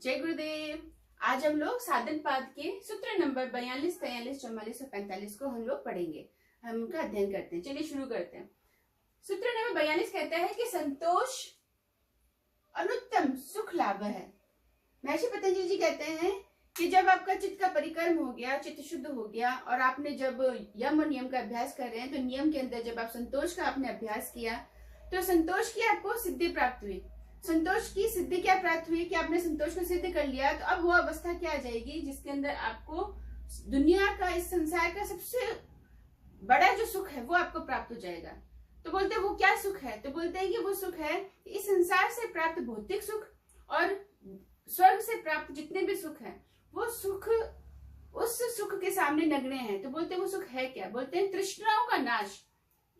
जय गुरुदेव। आज हम लोग साधन पाद के सूत्र नंबर 42, 43, 44 और 45 को हम लोग पढ़ेंगे। हम उनका अध्ययन करते हैं। चलिए शुरू करते हैं। सूत्र नंबर 42 कहता है कि संतोष अनुत्तम सुख लाभ है। महर्षि पतंजलि जी कहते हैं कि जब आपका चित्त का परिक्रम हो गया, चित्त शुद्ध हो गया और आपने जब यम और नियम का अभ्यास कर रहे हैं, तो नियम के अंदर जब आप संतोष का आपने अभ्यास किया तो संतोष की आपको सिद्धि प्राप्त हुई। संतोष की सिद्धि क्या प्राप्त हुई कि आपने संतोष को सिद्ध कर लिया, तो अब वो अवस्था क्या आ जाएगी जिसके अंदर आपको दुनिया का, इस संसार का सबसे बड़ा जो सुख है वो आपको प्राप्त हो जाएगा। तो बोलते हैं वो क्या सुख है, तो बोलते हैं कि वो सुख है इस संसार से प्राप्त भौतिक सुख और स्वर्ग से प्राप्त जितने भी सुख है वो सुख उस सुख के सामने नगण्य है। तो बोलते हैं वो सुख है क्या, बोलते हैं तृष्णाओं का नाश,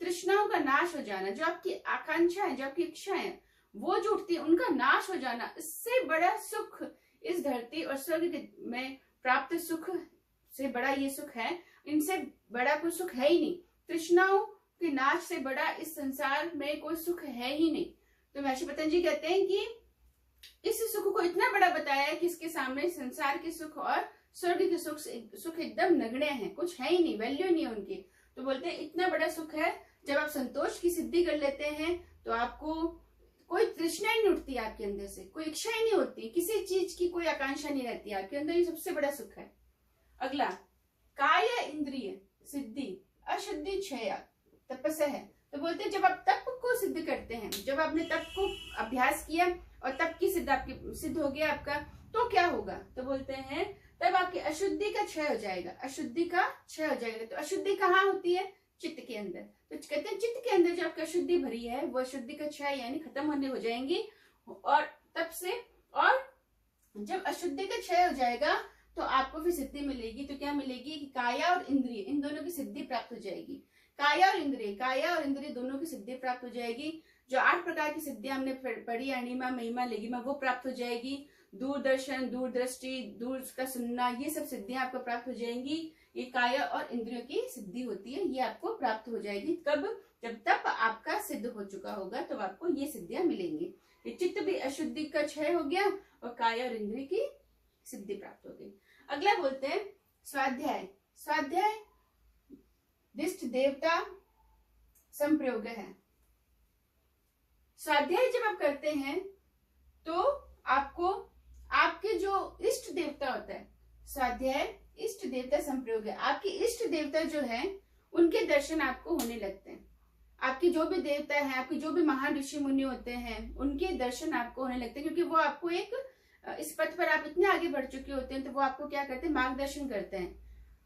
तृष्णाओं का नाश हो जाना। जो आपकी आकांक्षा है, जो आपकी इच्छा है वो जो उठती है उनका नाश हो जाना, इससे बड़ा सुख इस धरती और स्वर्ग में प्राप्त सुख से बड़ा ये सुख है। इनसे बड़ा कोई सुख है ही नहीं। तृष्णाओं के नाश से बड़ा इस संसार में कोई सुख है ही नहीं। तो महर्षि पतंजलि कहते हैं कि इस सुख को इतना बड़ा बताया है कि इसके सामने संसार के सुख और स्वर्ग के सुख एकदम नगण्य है, कुछ है ही नहीं, वैल्यू नहीं है उनकी। तो बोलते हैं इतना बड़ा सुख है। जब आप संतोष की सिद्धि कर लेते हैं तो आपको कोई तृष्णा ही नहीं उठती आपके अंदर से, कोई इच्छा ही नहीं होती, किसी चीज की कोई आकांक्षा नहीं रहती आपके अंदर। ये सबसे बड़ा सुख है। अगला, काय इंद्रिय सिद्धि अशुद्धि क्षय तपस्या है। तो बोलते हैं जब आप तप को सिद्ध करते हैं, जब आपने तप को अभ्यास किया और तप की सिद्ध आपकी सिद्ध हो गया आपका, तो क्या होगा, तो बोलते हैं तब आपकी अशुद्धि का क्षय हो जाएगा, अशुद्धि का क्षय हो जाएगा। तो अशुद्धि कहाँ होती है, चित्त के अंदर। तो कहते हैं चित्त के अंदर जो आपकी अशुद्धि भरी है वो अशुद्धि का क्षय यानी खत्म होने हो जाएंगी। और तब से, और जब अशुद्धि का क्षय हो जाएगा तो आपको फिर सिद्धि मिलेगी। तो क्या मिलेगी कि काया और इंद्रिय, इन दोनों की सिद्धि प्राप्त हो जाएगी। काया और इंद्रिय दोनों की सिद्धि प्राप्त हो जाएगी। जो 8 प्रकार की सिद्धियां हमने पढ़ी, अणिमा, महिमा, लेगिमा, वो प्राप्त हो जाएगी। दूरदर्शन, दूरदृष्टि, दूर का सुनना, ये सब सिद्धियां आपको प्राप्त हो जाएंगी। ये काया और इंद्रियों की सिद्धि होती है, ये आपको प्राप्त हो जाएगी। कब, जब तप आपका सिद्ध हो चुका होगा तब आपको ये सिद्धियां मिलेंगी। ये चित्त भी अशुद्धि का क्षय हो गया और काया और इंद्रिय की सिद्धि प्राप्त हो गई। अगला बोलते हैं स्वाध्याय। स्वाध्याय दिष्ट देवता संप्रयोग है। स्वाध्याय जब आप करते हैं तो आपको आपके जो इष्ट देवता होता है, स्वाध्याय इष्ट देवता संप्रयोग है। आपके इष्ट देवता जो है उनके दर्शन आपको होने लगते हैं। आपके जो भी देवता है, आपके जो भी महान ऋषि मुनि होते हैं, उनके दर्शन आपको होने लगते हैं, क्योंकि वो आपको एक इस पथ पर आप इतने आगे बढ़ चुके होते हैं तो वो आपको क्या करते हैं, मार्गदर्शन करते हैं।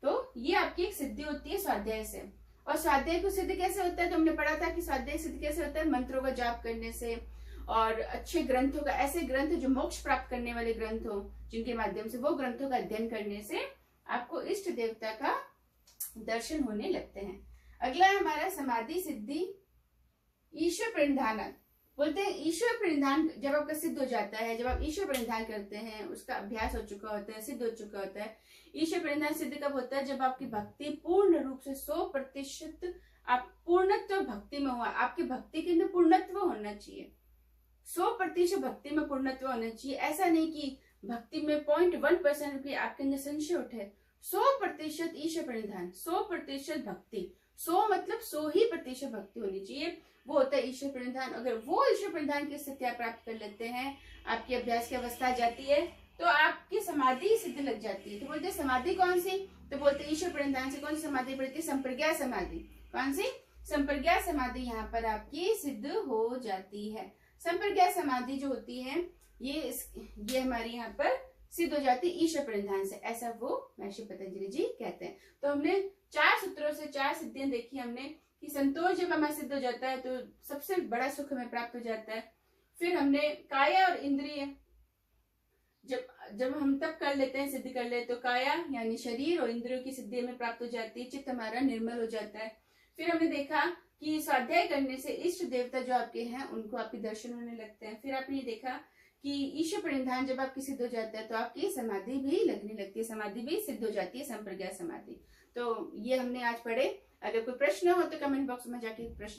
तो ये आपकी एक सिद्धि होती है स्वाध्याय से। और स्वाध्याय को सिद्ध कैसे होता है, तो हमने पढ़ा था कि स्वाध्याय सिद्ध कैसे होता है, मंत्रों का जाप करने से और अच्छे ग्रंथों का, ऐसे ग्रंथ जो मोक्ष प्राप्त करने वाले ग्रंथ हो जिनके माध्यम से, वो ग्रंथों का अध्ययन करने से आपको इष्ट देवता का दर्शन होने लगते हैं। अगला है हमारा समाधि सिद्धि ईश्वर प्रणिधान। बोलते हैं ईश्वर प्रणिधान जब आपका सिद्ध हो जाता है, जब आप ईश्वर प्रणिधान करते हैं, उसका अभ्यास हो चुका होता है, सिद्ध हो चुका होता है। ईश्वर प्रणिधान सिद्ध कब होता है, जब आपकी भक्ति पूर्ण रूप से 100% आप पूर्णत्व भक्ति में हुआ। आपकी भक्ति के अंदर पूर्णत्व होना चाहिए, 100% भक्ति में पूर्णत्व होना चाहिए। ऐसा नहीं कि भक्ति में 0.1% भी आपके अंदर संशय उठे। 100% ईश्वर प्रणिधान, 100% भक्ति, 100 मतलब 100 ही प्रतिशत भक्ति होनी चाहिए, वो होता है ईश्वर प्रणिधान। अगर वो ईश्वर प्रणिधान की स्थिति आप प्राप्त कर लेते हैं, आपकी अभ्यास की अवस्था आ जाती है, तो आपकी समाधि सिद्ध लग जाती है। तो बोलते हैं समाधि कौन सी, तो बोलते हैं ईश्वर प्रणिधान से कौन सी समाधि पड़ती है, संप्रज्ञा समाधि। कौन सी, संप्रज्ञा समाधि यहाँ पर आपकी सिद्ध हो जाती है। संप्रज्ञा समाधि जो होती है ये हमारी यहाँ पर सिद्ध हो जाती है ईश्वर प्रणिधान से, ऐसा वो महर्षि पतंजलि जी कहते हैं। तो हमने 4 सूत्रों से 4 सिद्धियां देखी हमने कि संतोष जब हमारा सिद्ध हो जाता है तो सबसे बड़ा सुख हमें प्राप्त हो जाता है। फिर हमने काया और इंद्रिय, जब हम तप कर लेते हैं, सिद्ध कर लेते, तो काया यानी शरीर और इंद्रियों की सिद्धि हमें प्राप्त हो जाती है, चित्त हमारा निर्मल हो जाता है। फिर हमने देखा कि स्वाध्याय करने से इष्ट देवता जो आपके हैं उनको आपके दर्शन होने लगते हैं। फिर आपने देखा कि ईश्वर प्रणिधान जब आपकी सिद्ध हो जाता है तो आपकी समाधि भी लगने लगती है, समाधि भी सिद्ध हो जाती है, संप्रज्ञा समाधि। तो ये हमने आज पढ़े। अगर कोई प्रश्न हो तो कमेंट बॉक्स में जाके प्रश्न